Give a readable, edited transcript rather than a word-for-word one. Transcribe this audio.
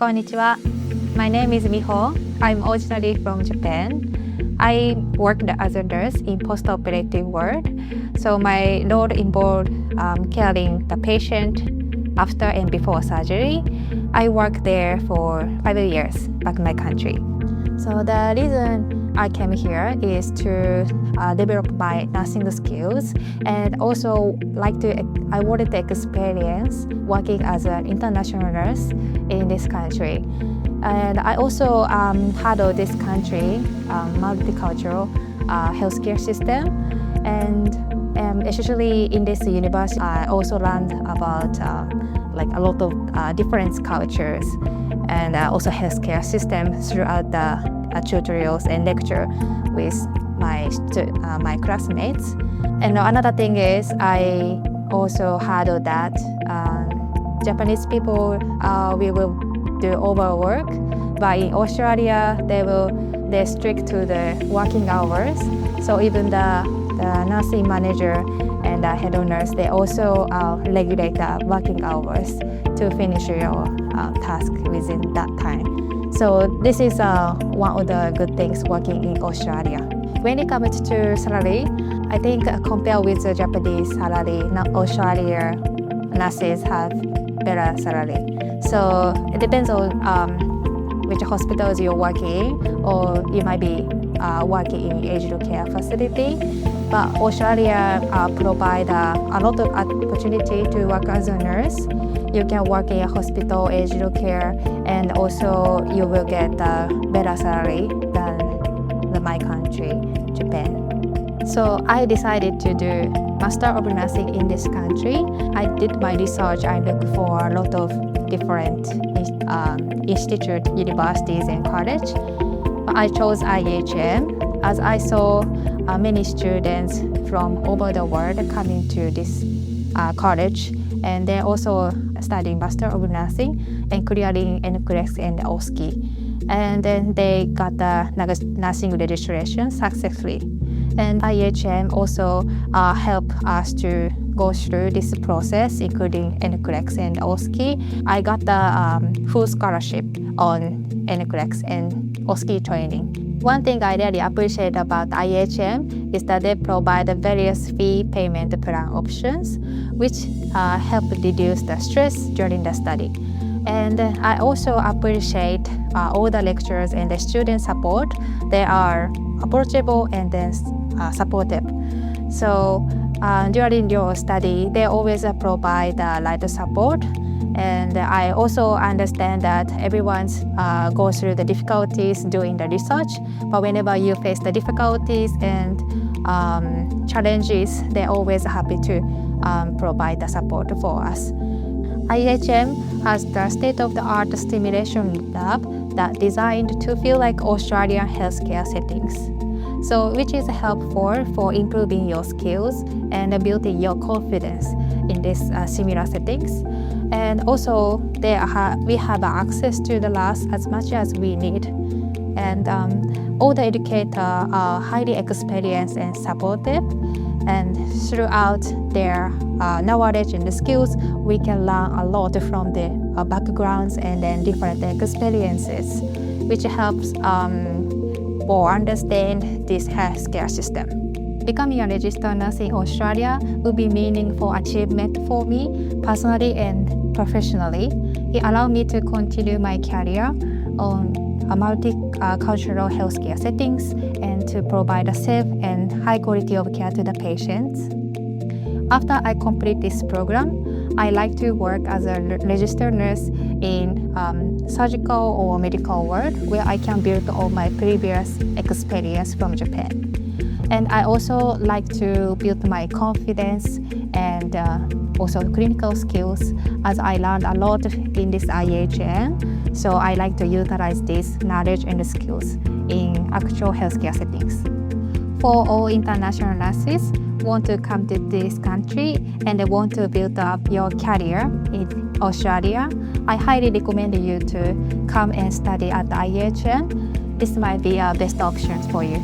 Konnichiwa. My name is Miho. I'm originally from Japan. I worked as a nurse in post-operative ward. So my role involved caring the patient after and before surgery. I worked there for 5 years back in my country. So the reason I came here is to develop my nursing skills, and also I wanted to experience working as an international nurse in this country. And I also handle this country multicultural healthcare system, and especially in this university, I also learned about a lot of different cultures and also healthcare system throughout the tutorials and lecture with my classmates. And another thing is I also handle that Japanese people we will do overwork, but in Australia they're strict to the working hours. So even the nursing manager and the head of nurse, they also regulate the working hours to finish your task within that time. So this is one of the good things working in Australia. When it comes to salary, I think compared with the Japanese salary, Australia nurses have better salary. So it depends on which hospitals you're working, or you might be working in aged care facility. But Australia provide a lot of opportunity to work as a nurse. You can work in a hospital, aged care, and also you will get a better salary than my country, Japan. So I decided to do Master of Nursing in this country. I did my research. I looked for a lot of different institute, universities, and college. I chose IHM as I saw many students from over the world coming to this college, and they're also studying Master of Nursing and clearing NCLEX and OSCE. And then they got the nursing registration successfully. And IHM also helped us to go through this process, including NCLEX and OSCE. I got the full scholarship on NCLEX and OSCE training. One thing I really appreciate about IHM is that they provide various fee payment plan options, which help reduce the stress during the study. And I also appreciate all the lecturers and the student support. They are approachable and then supportive. So during your study, they always provide the right support. And I also understand that everyone's goes through the difficulties doing the research, but whenever you face the difficulties and challenges, they're always happy to provide the support for us. IHM has the state-of-the-art stimulation lab that designed to feel like Australian healthcare settings. So which is helpful for improving your skills and building your confidence in these similar settings. And also we have access to the labs as much as we need. And all the educators are highly experienced and supportive. And throughout their knowledge and the skills, we can learn a lot from the backgrounds and then different experiences, which helps for understand this healthcare system. Becoming a registered nurse in Australia will be meaningful achievement for me personally and professionally. It allowed me to continue my career on multicultural healthcare settings and to provide a safe and high quality of care to the patients. After I complete this program, I like to work as a registered nurse in surgical or medical ward, where I can build on my previous experience from Japan. And I also like to build my confidence and also clinical skills, as I learned a lot in this IHM. So I like to utilize this knowledge and skills in actual healthcare settings. For all international nurses who want to come to this country and they want to build up your career in Australia, I highly recommend you to come and study at IHM. This might be a best option for you.